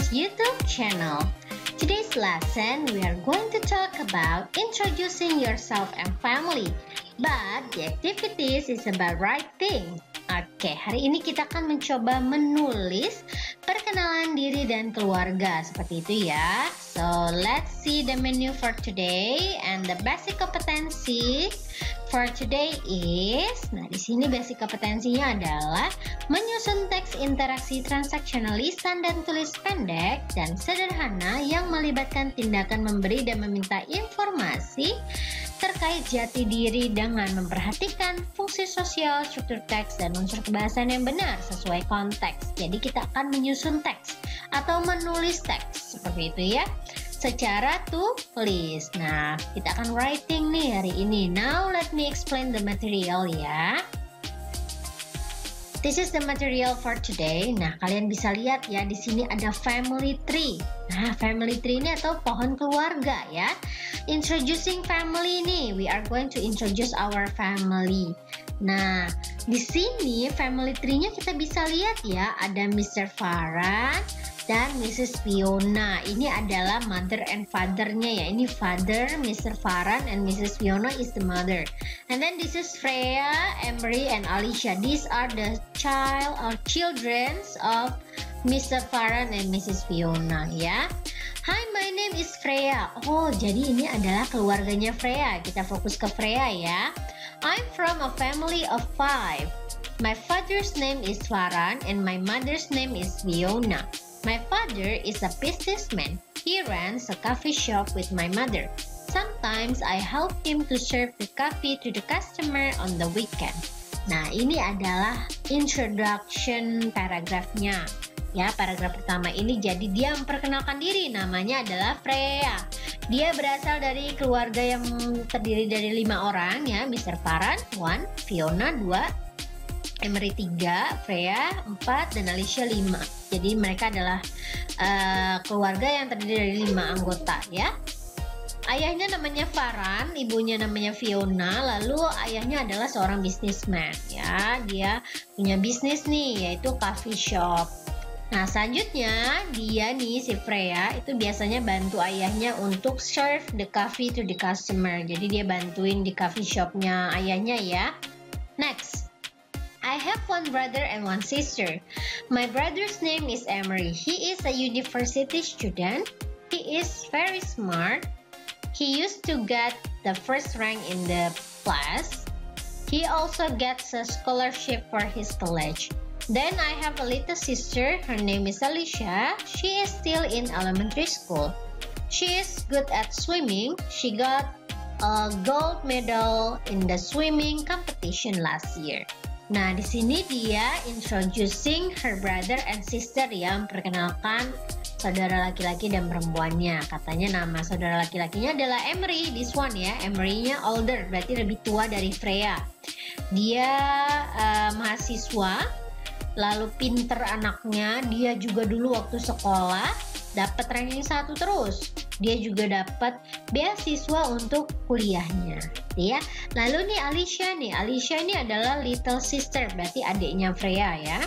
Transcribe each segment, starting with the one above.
English YouTube channel. Today's lesson, we are going to talk about introducing yourself and family. But the activities is about writing. Oke, hari ini kita akan mencoba menulis perkenalan diri dan keluarga seperti itu ya. So let's see the menu for today, and the basic competency for today is, nah di sini basic kompetensinya adalah menyusun teks interaksi transaksional lisan dan tulis pendek dan sederhana yang melibatkan tindakan memberi dan meminta informasi terkait jati diri dengan memperhatikan fungsi sosial, struktur teks, dan unsur kebahasan yang benar sesuai konteks. Jadi kita akan menyusun teks atau menulis teks seperti itu ya, secara tulis. Nah, kita akan writing nih hari ini. Now let me explain the material ya. This is the material for today. Nah, kalian bisa lihat ya, di sini ada family tree. Nah, family tree ini atau pohon keluarga ya. Introducing family nih, we are going to introduce our family. Nah, di sini family tree-nya kita bisa lihat ya, ada Mr. Farhan dan Mrs. Fiona. Ini adalah mother and father-nya ya. Ini father, Mr. Farhan, and Mrs. Fiona is the mother. And then this is Freya, Emery, and Alicia. These are the children of Mr. Farhan and Mrs. Fiona ya. Hi, my name is Freya. Oh, jadi ini adalah keluarganya Freya. Kita fokus ke Freya ya. I'm from a family of 5. My father's name is Farhan and my mother's name is Fiona. My father is a businessman. He runs a coffee shop with my mother. Sometimes I help him to serve the coffee to the customer on the weekend. Nah, ini adalah introduction paragrafnya. Ya, paragraf pertama ini jadi dia memperkenalkan diri, namanya adalah Freya. Dia berasal dari keluarga yang terdiri dari 5 orang ya, Mr. Farhan 1, Fiona 2, Emery 3, Freya 4, dan Alicia 5. Jadi mereka adalah keluarga yang terdiri dari 5 anggota ya. Ayahnya namanya Farhan, ibunya namanya Fiona, lalu ayahnya adalah seorang businessman ya. Dia punya bisnis nih, yaitu coffee shop. Nah, selanjutnya dia nih, si Freya itu biasanya bantu ayahnya untuk serve the coffee to the customer. Jadi dia bantuin di coffee shopnya ayahnya ya. Next, I have one brother and one sister. My brother's name is Emery. He is a university student. He is very smart. He used to get the first rank in the class. He also gets a scholarship for his college. Then I have a little sister. Her name is Alicia. She is still in elementary school. She is good at swimming. She got a gold medal in the swimming competition last year. Nah, di sini dia introducing her brother and sister ya, memperkenalkan saudara laki-laki dan perempuannya. Katanya nama saudara laki-lakinya adalah Emery, this one ya. Emery-nya older, berarti lebih tua dari Freya. Dia mahasiswa, lalu pinter anaknya. Dia juga dulu waktu sekolah dapat ranking 1 terus. Dia juga dapat beasiswa untuk kuliahnya ya. Lalu nih Alicia ini adalah little sister, berarti adiknya Freya ya.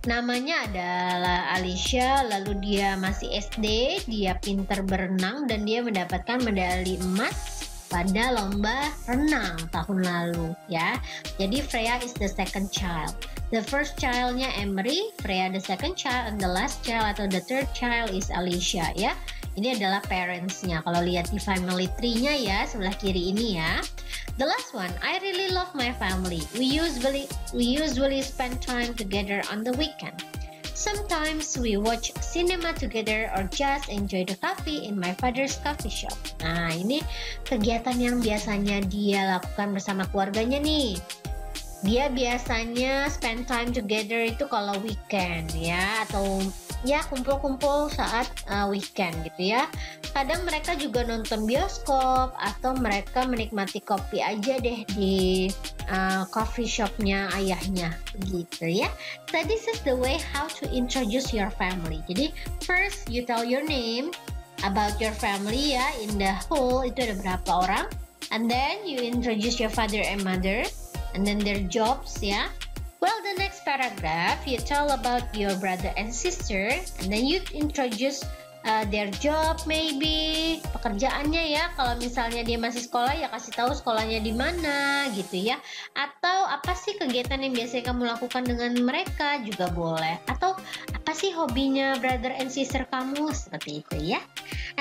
Namanya adalah Alicia, lalu dia masih SD, dia pinter berenang dan dia mendapatkan medali emas pada lomba renang tahun lalu ya. Jadi Freya is the second child. The first childnya Emery, Freya the second child, and the last child atau the third child is Alicia ya. Ini adalah parentsnya. Kalau lihat di family tree-nya ya, sebelah kiri ini ya. The last one, I really love my family. We usually spend time together on the weekend. Sometimes we watch cinema together or just enjoy the coffee in my father's coffee shop. Nah, ini kegiatan yang biasanya dia lakukan bersama keluarganya nih. Dia biasanya spend time together itu kalau weekend ya, atau ya kumpul-kumpul saat weekend gitu ya. Kadang mereka juga nonton bioskop atau mereka menikmati kopi aja deh di coffee shopnya ayahnya gitu ya. So this is the way how to introduce your family. Jadi first you tell your name about your family ya, in the whole itu ada berapa orang, and then you introduce your father and mother, and then their jobs ya, Well, the next paragraph, you tell about your brother and sister, and then you introduce their job maybe, pekerjaannya ya. Kalau misalnya dia masih sekolah ya kasih tahu sekolahnya di mana gitu ya. Atau apa sih kegiatan yang biasanya kamu lakukan dengan mereka juga boleh. Atau apa sih hobinya brother and sister kamu, seperti itu ya.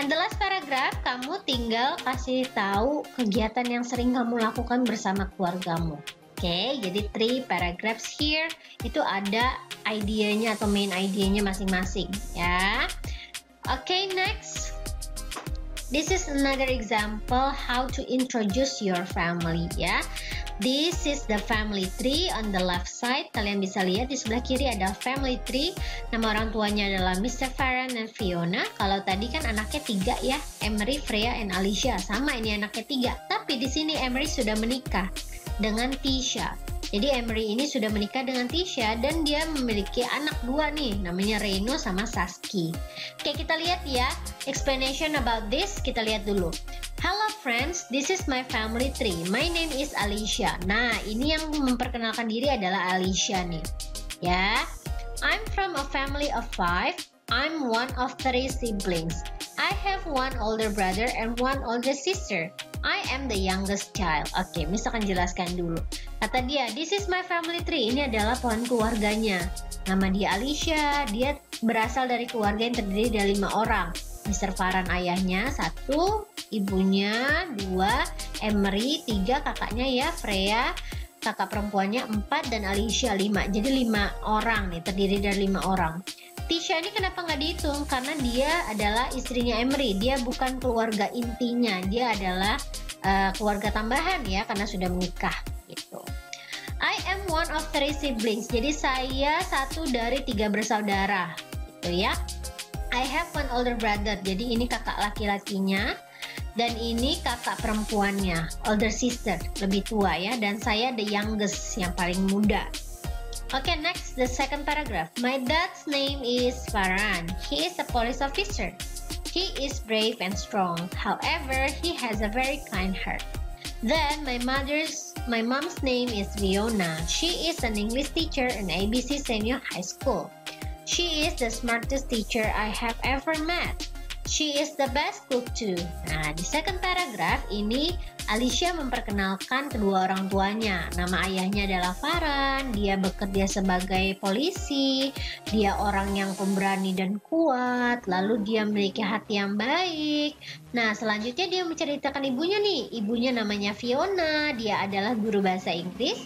And the last paragraph, kamu tinggal kasih tahu kegiatan yang sering kamu lakukan bersama keluargamu. Oke, jadi 3 paragraphs here itu ada idenya atau main idenya masing-masing ya. Okay, next. This is another example how to introduce your family ya. This is the family tree on the left side. Kalian bisa lihat di sebelah kiri ada family tree. Nama orang tuanya adalah Mr. Farhan dan Fiona. Kalau tadi kan anaknya 3 ya, Emery, Freya, and Alicia. Sama ini anaknya 3. Tapi di sini Emery sudah menikah dengan Tisha. Jadi Emery ini sudah menikah dengan Tisha dan dia memiliki anak 2 nih, namanya Reno sama Saski. Oke, kita lihat ya, explanation about this, kita lihat dulu. Hello friends, this is my family tree. My name is Alicia. Nah, ini yang memperkenalkan diri adalah Alicia nih. Ya, I'm from a family of 5. I'm one of 3 siblings. I have 1 older brother and 1 older sister. I am the youngest child. Oke, Miss akan jelaskan dulu. Kata dia, this is my family tree. Ini adalah pohon keluarganya. Nama dia Alicia. Dia berasal dari keluarga yang terdiri dari 5 orang. Mr. Farhan ayahnya 1, ibunya 2, Emery 3, kakaknya ya, Freya, kakak perempuannya 4, dan Alicia 5. Jadi 5 orang nih, terdiri dari 5 orang. Tisha ini kenapa nggak dihitung? Karena dia adalah istrinya Emery. Dia bukan keluarga intinya. Dia adalah keluarga tambahan ya, karena sudah menikah gitu. I am one of 3 siblings. Jadi saya 1 dari 3 bersaudara gitu ya. I have 1 older brother. Jadi ini kakak laki-lakinya. Dan ini kakak perempuannya, older sister, lebih tua ya. Dan saya the youngest, yang paling muda. Okay, next, the second paragraph. My dad's name is Farhan. He is a police officer. He is brave and strong. However, he has a very kind heart. Then, my mom's name is Fiona. She is an English teacher in ABC Senior High School. She is the smartest teacher I have ever met. She is the best cook too. Nah, di second paragraph ini Alicia memperkenalkan kedua orang tuanya. Nama ayahnya adalah Farhan, dia bekerja sebagai polisi, dia orang yang pemberani dan kuat, lalu dia memiliki hati yang baik. Nah, selanjutnya dia menceritakan ibunya nih. Ibunya namanya Fiona, dia adalah guru bahasa Inggris.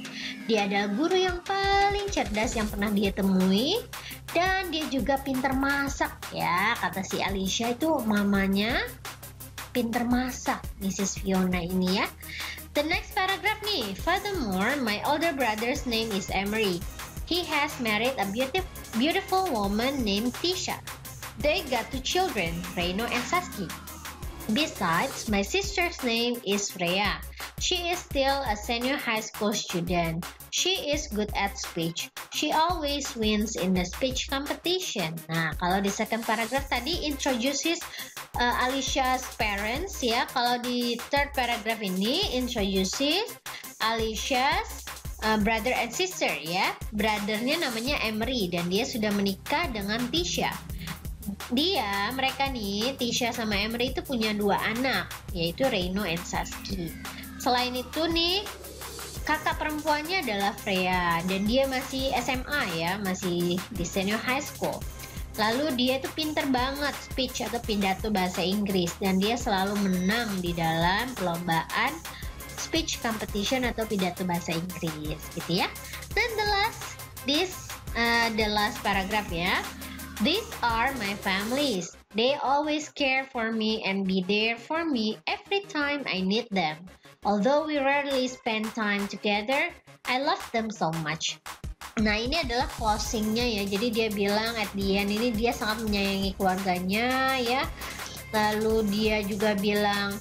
Dia adalah guru yang paling cerdas yang pernah dia temui. Dan dia juga pintar masak ya, kata si Alicia itu mamanya pintar masak, Mrs. Fiona ini ya. The next paragraph nih. Furthermore, my older brother's name is Emery. He has married a beautiful woman named Tisha. They got 2 children, Reno and Saski. Besides, my sister's name is Freya. She is still a senior high school student. She is good at speech. She always wins in the speech competition. Nah, kalau di second paragraph tadi introduces Alicia's parents ya. Kalau di third paragraph ini introduces Alicia's brother and sister ya. Brothernya namanya Emery dan dia sudah menikah dengan Tisha. Mereka nih, Tisha sama Emery itu punya 2 anak, yaitu Reno and Saski. Selain itu nih, kakak perempuannya adalah Freya dan dia masih SMA ya, masih di senior high school. Lalu dia itu pinter banget speech atau pidato bahasa Inggris dan dia selalu menang di dalam perlombaan speech competition atau pidato bahasa Inggris gitu ya. Dan the last paragraph ya. These are my families. They always care for me and be there for me every time I need them. Although we rarely spend time together, I love them so much. Nah, ini adalah closingnya ya. Jadi dia bilang at the end ini dia sangat menyayangi keluarganya ya. Lalu dia juga bilang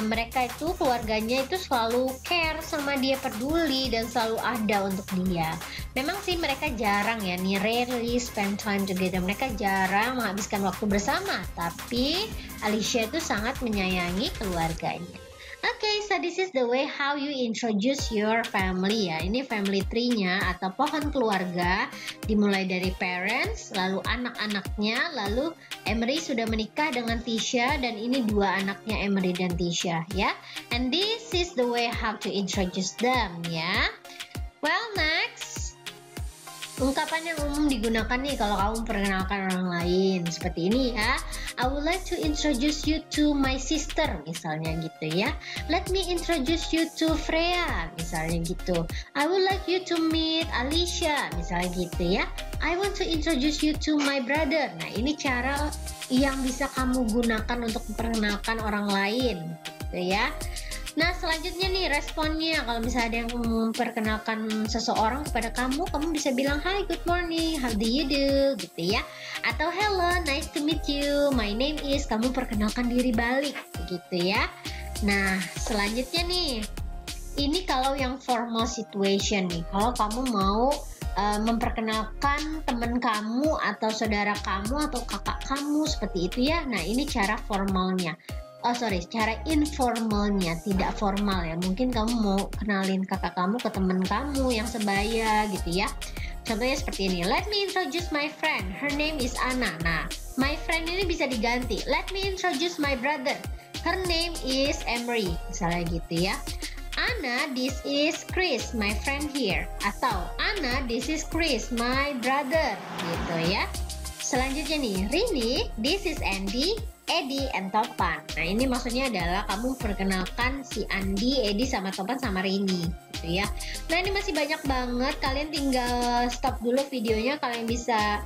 mereka itu keluarganya itu selalu care sama dia, peduli dan selalu ada untuk dia. Memang sih mereka jarang ya, nih rarely spend time together. Mereka jarang menghabiskan waktu bersama, tapi Alicia itu sangat menyayangi keluarganya. Okay, so this is the way how you introduce your family ya. Ini family tree-nya atau pohon keluarga, dimulai dari parents, lalu anak-anaknya, lalu Emery sudah menikah dengan Tisha dan ini dua anaknya Emery dan Tisha ya. And this is the way how to introduce them ya. Well, next. Ungkapan yang umum digunakan nih kalau kamu memperkenalkan orang lain seperti ini ya. I would like to introduce you to my sister misalnya gitu ya. Let me introduce you to Freya misalnya gitu. I would like you to meet Alicia misalnya gitu ya. I want to introduce you to my brother. Nah, ini cara yang bisa kamu gunakan untuk memperkenalkan orang lain gitu ya. Nah, selanjutnya nih responnya, kalau misalnya ada yang memperkenalkan seseorang kepada kamu bisa bilang, "Hi, good morning, how do you do?" gitu ya. Atau, "Hello, nice to meet you, my name is," kamu perkenalkan diri balik, gitu ya. Nah, selanjutnya nih, ini kalau yang formal situation nih, kalau kamu mau memperkenalkan teman kamu atau saudara kamu atau kakak kamu seperti itu ya. Nah, ini cara formalnya. Cara informalnya, tidak formal ya. Mungkin kamu mau kenalin kakak kamu ke temen kamu yang sebaya gitu ya. Contohnya seperti ini. Let me introduce my friend. Her name is Anna. Nah, my friend ini bisa diganti. Let me introduce my brother. Her name is Emery. Misalnya gitu ya. Anna, this is Chris, my friend here. Atau Anna, this is Chris, my brother. Gitu ya. Selanjutnya nih, Rini, this is Andy, Eddie, and Topan. Nah, ini maksudnya adalah kamu perkenalkan si Andy, Eddie, sama Topan sama Rini gitu ya. Nah, ini masih banyak banget. Kalian tinggal stop dulu videonya. Kalian bisa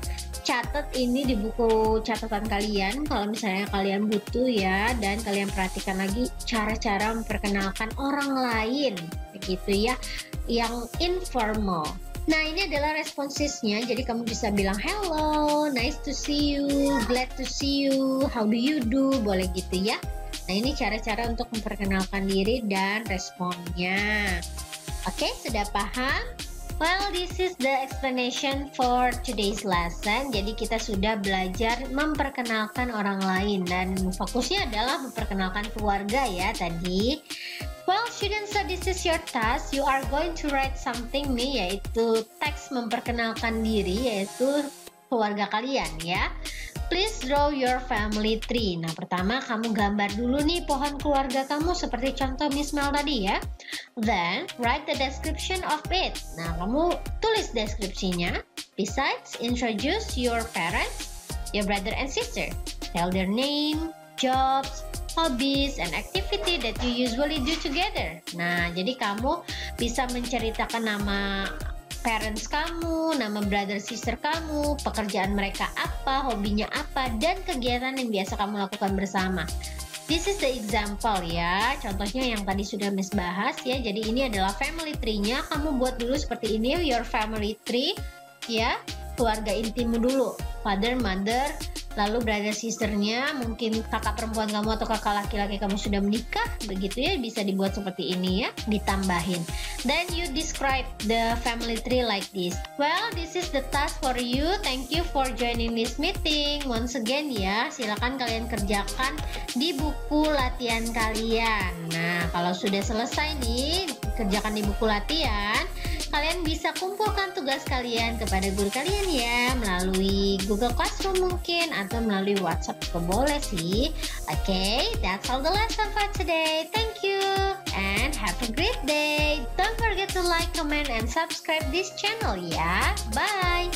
catat ini di buku catatan kalian kalau misalnya kalian butuh ya. Dan kalian perhatikan lagi cara-cara memperkenalkan orang lain begitu ya, yang informal. Nah, ini adalah responsesnya, jadi kamu bisa bilang hello, nice to see you, glad to see you, how do you do, boleh gitu ya. Nah, ini cara-cara untuk memperkenalkan diri dan responnya. Oke, sudah paham? Well, this is the explanation for today's lesson. Jadi kita sudah belajar memperkenalkan orang lain dan fokusnya adalah memperkenalkan keluarga ya tadi. Well, students, so this is your task. You are going to write something nih, yaitu teks memperkenalkan diri, yaitu keluarga kalian ya. Please draw your family tree. Nah, pertama kamu gambar dulu nih pohon keluarga kamu seperti contoh Miss Mel tadi ya. Then, write the description of it. Nah, kamu tulis deskripsinya. Besides, introduce your parents, your brother and sister. Tell their name, jobs, hobbies, and activity that you usually do together. Nah, jadi kamu bisa menceritakan nama parents kamu, nama brother sister kamu, pekerjaan mereka apa, hobinya apa, dan kegiatan yang biasa kamu lakukan bersama. This is the example ya. Contohnya yang tadi sudah Miss bahas ya. Jadi ini adalah family tree-nya. Kamu buat dulu seperti ini, your family tree ya. Keluarga intimu dulu, father, mother, lalu brother sisternya, mungkin kakak perempuan kamu atau kakak laki-laki kamu sudah menikah, begitu ya, bisa dibuat seperti ini ya, ditambahin. Then you describe the family tree like this. Well, this is the task for you. Thank you for joining this meeting. Once again ya, silakan kalian kerjakan di buku latihan kalian. Nah, kalau sudah selesai nih, kerjakan di buku latihan, kalian bisa kumpulkan tugas kalian kepada guru kalian ya, melalui Google Classroom mungkin, atau melalui WhatsApp juga boleh sih. Okay, that's all the lesson for today. Thank you and have a great day. Don't forget to like, comment, and subscribe this channel ya. Bye!